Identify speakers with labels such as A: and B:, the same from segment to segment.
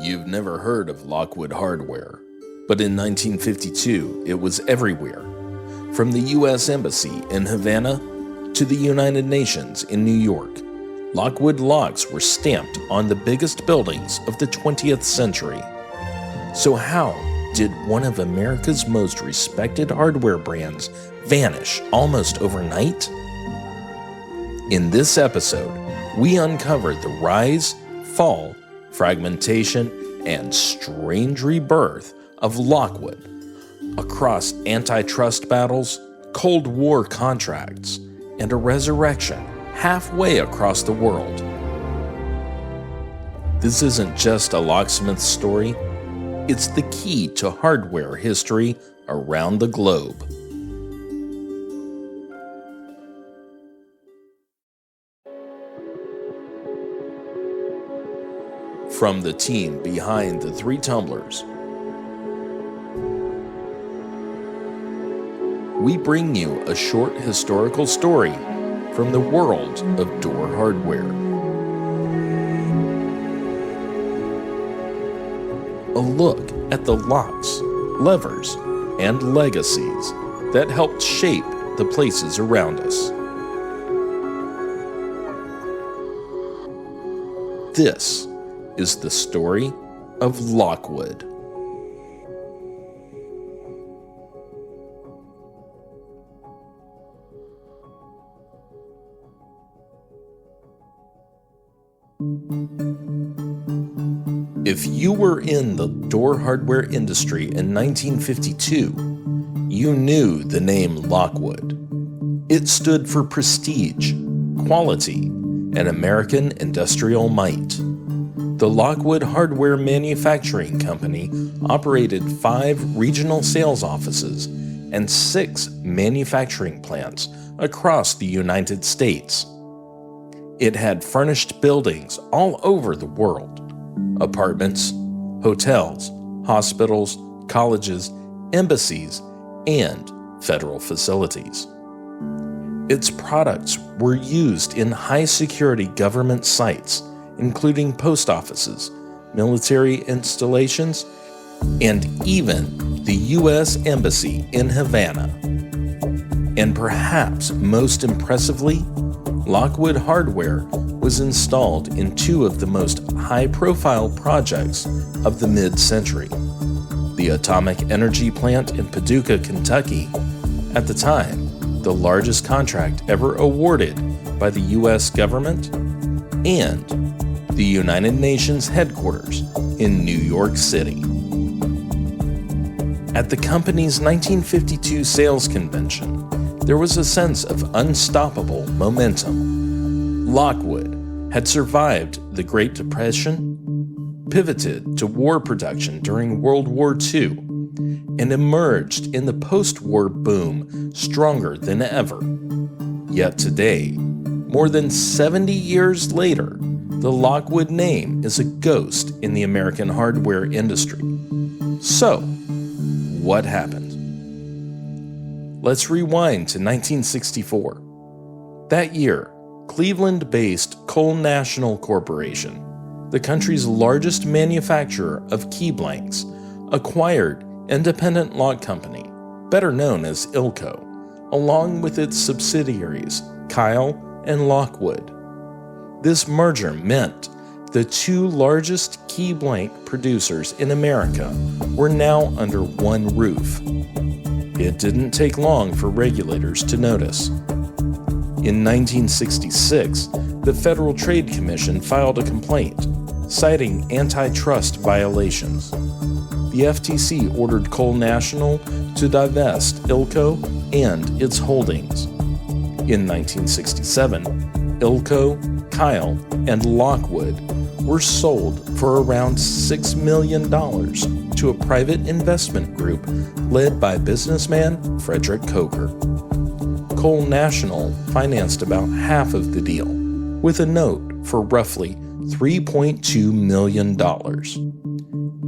A: You've never heard of Lockwood Hardware, but in 1952 it was everywhere, from the U.S. Embassy in Havana to the United Nations in New York. Lockwood locks were stamped on the biggest buildings of the 20th century. So how did one of America's most respected hardware brands vanish almost overnight? In this episode, we uncover the rise, fall, fragmentation, and strange rebirth of Lockwood across antitrust battles, Cold War contracts, and a resurrection halfway across the world. This isn't just a locksmith's story, it's the key to hardware history around the globe. From the team behind the three tumblers, we bring you a short historical story from the world of door hardware. A look at the locks, levers, and legacies that helped shape the places around us. This is the story of Lockwood. If you were in the door hardware industry in 1952, you knew the name Lockwood. It stood for prestige, quality, and American industrial might. The Lockwood Hardware Manufacturing Company operated 5 regional sales offices and 6 manufacturing plants across the United States. It had furnished buildings all over the world: apartments, hotels, hospitals, colleges, embassies, and federal facilities. Its products were used in high-security government sites, including post offices, military installations, and even the U.S. Embassy in Havana. And perhaps most impressively, Lockwood Hardware was installed in 2 of the most high-profile projects of the mid-century: the atomic energy plant in Paducah, Kentucky, at the time the largest contract ever awarded by the U.S. government, and the United Nations headquarters in New York City. At the company's 1952 sales convention, there was a sense of unstoppable momentum. Lockwood had survived the Great Depression, pivoted to war production during World War II, and emerged in the post-war boom stronger than ever. Yet today, more than 70 years later, the Lockwood name is a ghost in the American hardware industry. So, what happened? Let's rewind to 1964. That year, Cleveland-based Cole National Corporation, the country's largest manufacturer of key blanks, acquired Independent Lock Company, better known as ILCO, along with its subsidiaries, Kyle and Lockwood. This merger meant the 2 largest key blank producers in America were now under one roof. It didn't take long for regulators to notice. In 1966, the Federal Trade Commission filed a complaint, citing antitrust violations. The FTC ordered Cole National to divest ILCO and its holdings. In 1967, ILCO, Kyle, and Lockwood were sold for around $6 million to a private investment group led by businessman Frederick Coker. Cole National financed about half of the deal, with a note for roughly $3.2 million.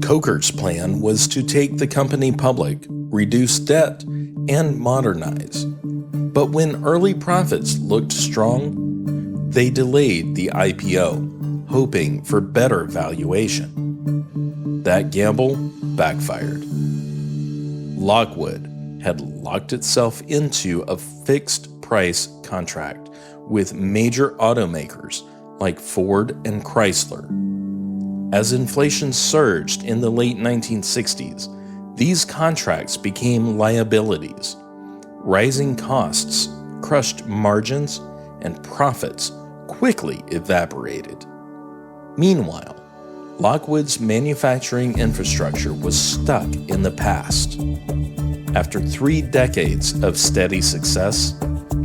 A: Coker's plan was to take the company public, reduce debt, and modernize. But when early profits looked strong, they delayed the IPO, hoping for better valuation. That gamble backfired. Lockwood had locked itself into a fixed-price contract with major automakers like Ford and Chrysler. As inflation surged in the late 1960s, these contracts became liabilities. Rising costs crushed margins, and profits quickly evaporated. Meanwhile, Lockwood's manufacturing infrastructure was stuck in the past. After 3 decades of steady success,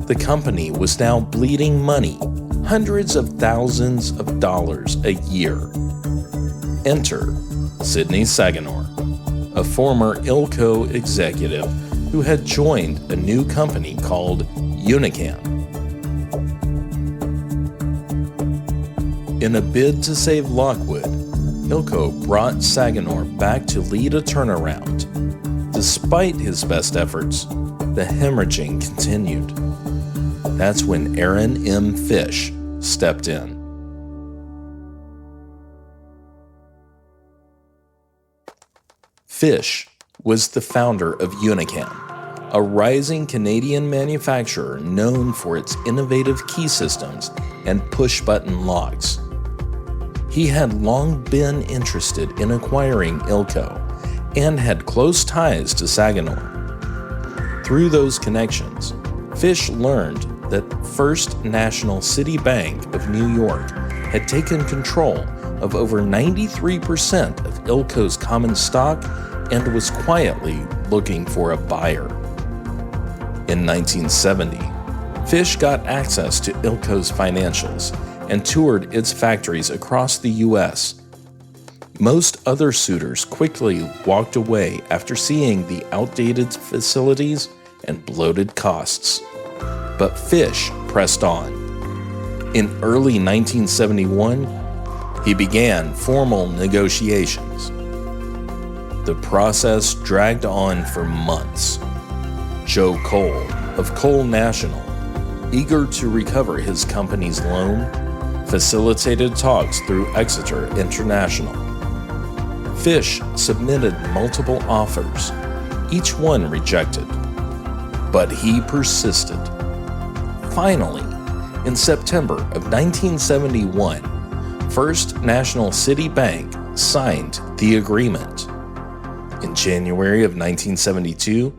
A: the company was now bleeding money, hundreds of thousands of dollars a year. Enter Sidney Saganor, a former Ilco executive who had joined a new company called Unican. In a bid to save Lockwood, Ilco brought Saganor back to lead a turnaround. Despite his best efforts, the hemorrhaging continued. That's when Aaron M. Fish stepped in. Fish was the founder of Unican, a rising Canadian manufacturer known for its innovative key systems and push-button locks. He had long been interested in acquiring Ilco and had close ties to Saganor. Through those connections, Fish learned that First National City Bank of New York had taken control of over 93% of Ilco's common stock and was quietly looking for a buyer. In 1970, Fish got access to Ilco's financials and toured its factories across the U.S. Most other suitors quickly walked away after seeing the outdated facilities and bloated costs. But Fish pressed on. In early 1971, he began formal negotiations. The process dragged on for months. Joe Cole of Cole National, eager to recover his company's loan, facilitated talks through Exeter International. Fish submitted multiple offers, each one rejected, but he persisted. Finally, in September of 1971, First National City Bank signed the agreement. In January of 1972,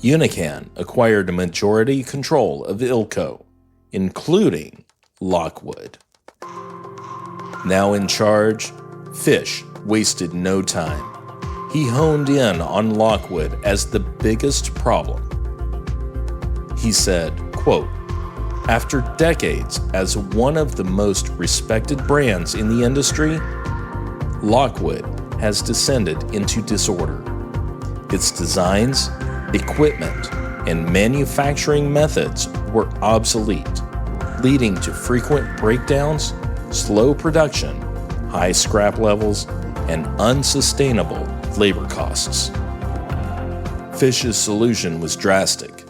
A: Unican acquired a majority control of Ilco, including Lockwood. Now in charge, Fish wasted no time. He honed in on Lockwood as the biggest problem. He said, quote, "After decades as one of the most respected brands in the industry, Lockwood has descended into disorder. Its designs, equipment, and manufacturing methods were obsolete, leading to frequent breakdowns, slow production, high scrap levels, and unsustainable labor costs." Fish's solution was drastic.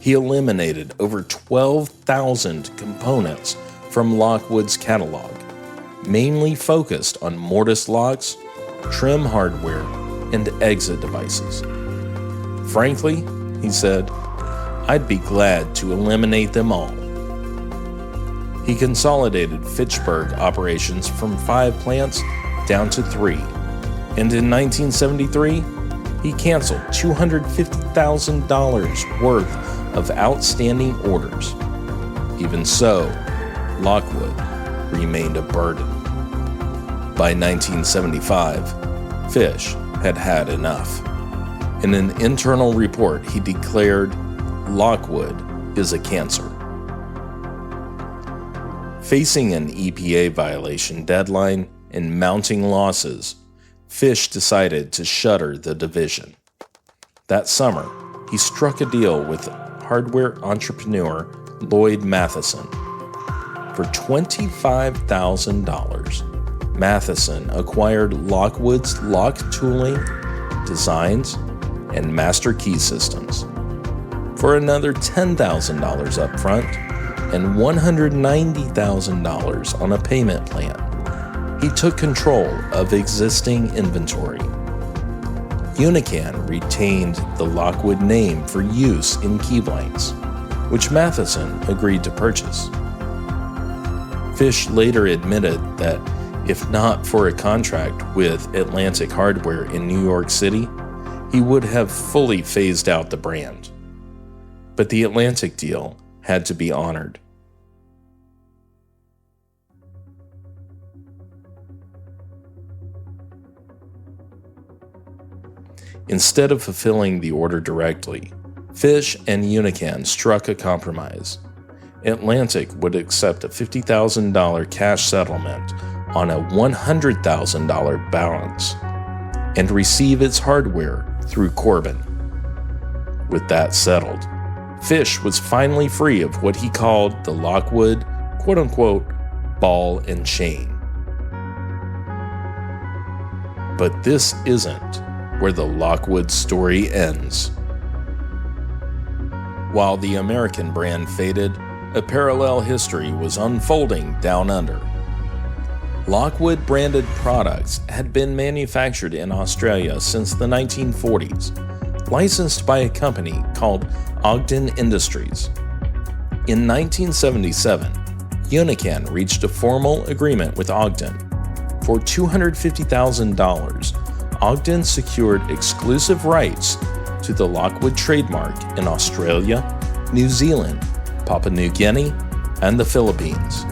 A: He eliminated over 12,000 components from Lockwood's catalog, mainly focused on mortise locks, trim hardware, and exit devices. "Frankly," he said, "I'd be glad to eliminate them all." He consolidated Fitchburg operations from 5 plants down to 3, and in 1973, he canceled $250,000 worth of outstanding orders. Even so, Lockwood remained a burden. By 1975, Fish had had enough. In an internal report, he declared, "Lockwood is a cancer." Facing an EPA violation deadline and mounting losses, Fish decided to shutter the division. That summer, he struck a deal with hardware entrepreneur Lloyd Matheson. For $25,000, Matheson acquired Lockwood's lock tooling, designs, and master key systems. For another $10,000 up front and $190,000 on a payment plan, he took control of existing inventory. Unican retained the Lockwood name for use in key blanks, which Matheson agreed to purchase. Fish later admitted that if not for a contract with Atlantic Hardware in New York City, he would have fully phased out the brand. But the Atlantic deal had to be honored. Instead of fulfilling the order directly, Fish and Unican struck a compromise. Atlantic would accept a $50,000 cash settlement on a $100,000 balance and receive its hardware through Corbin. With that settled, Fish was finally free of what he called the Lockwood, quote-unquote, ball and chain. But this isn't where the Lockwood story ends. While the American brand faded, a parallel history was unfolding down under. Lockwood branded products had been manufactured in Australia since the 1940s, licensed by a company called Ogden Industries. In 1977, Unican reached a formal agreement with Ogden. For $250,000, Ogden secured exclusive rights to the Lockwood trademark in Australia, New Zealand, Papua New Guinea, and the Philippines.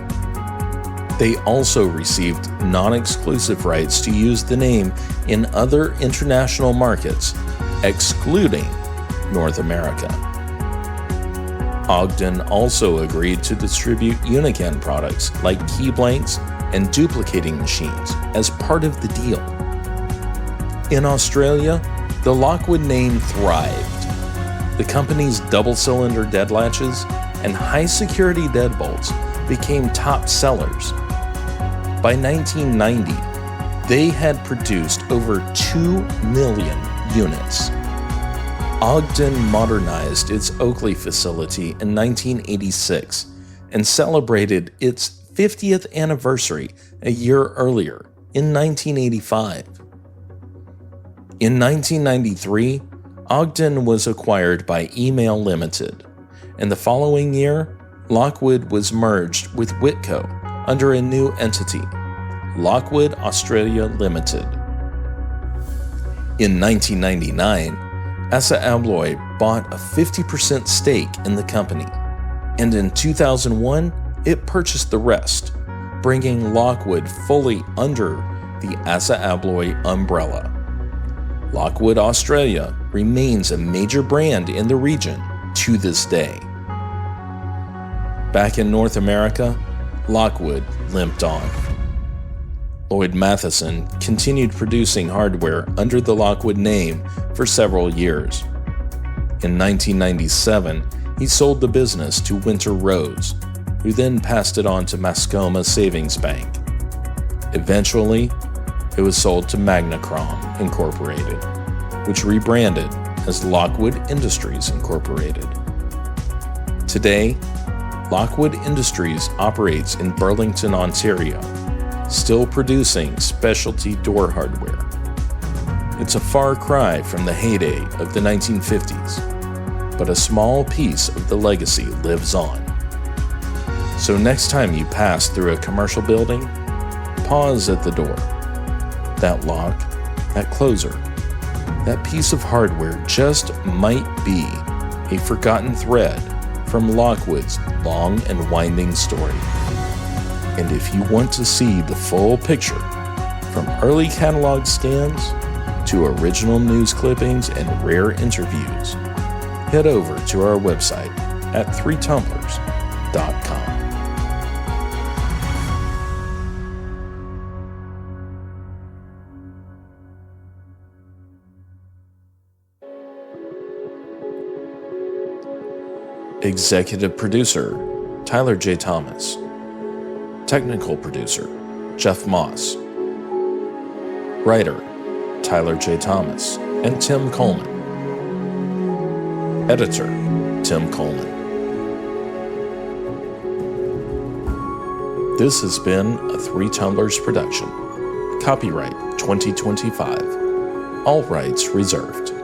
A: They also received non-exclusive rights to use the name in other international markets, excluding North America. Ogden also agreed to distribute Unican products like key blanks and duplicating machines as part of the deal. In Australia, the Lockwood name thrived. The company's double-cylinder dead latches and high-security deadbolts became top sellers. By 1990, they had produced over 2 million units. Ogden modernized its Oakley facility in 1986 and celebrated its 50th anniversary a year earlier, in 1985. In 1993, Ogden was acquired by Email Limited, and the following year, Lockwood was merged with Whitco under a new entity, Lockwood Australia Limited. In 1999, Assa Abloy bought a 50% stake in the company, and in 2001, it purchased the rest, bringing Lockwood fully under the Assa Abloy umbrella. Lockwood Australia remains a major brand in the region to this day. Back in North America, Lockwood limped on. Lloyd Matheson continued producing hardware under the Lockwood name for several years. In 1997, he sold the business to Winter Rose, who then passed it on to Mascoma Savings Bank. Eventually, it was sold to Magnachrom Incorporated, which rebranded as Lockwood Industries Incorporated. Today, Lockwood Industries operates in Burlington, Ontario, still producing specialty door hardware. It's a far cry from the heyday of the 1950s, but a small piece of the legacy lives on. So next time you pass through a commercial building, pause at the door. That lock, that closer, that piece of hardware just might be a forgotten thread from Lockwood's long and winding story. And if you want to see the full picture, from early catalog scans to original news clippings and rare interviews, head over to our website at threetumblers.com. Executive Producer, Tyler J. Thomas. Technical Producer, Jeff Moss. Writer, Tyler J. Thomas and Tim Coleman. Editor, Tim Coleman. This has been a Three Tumblers production. Copyright 2025. All rights reserved.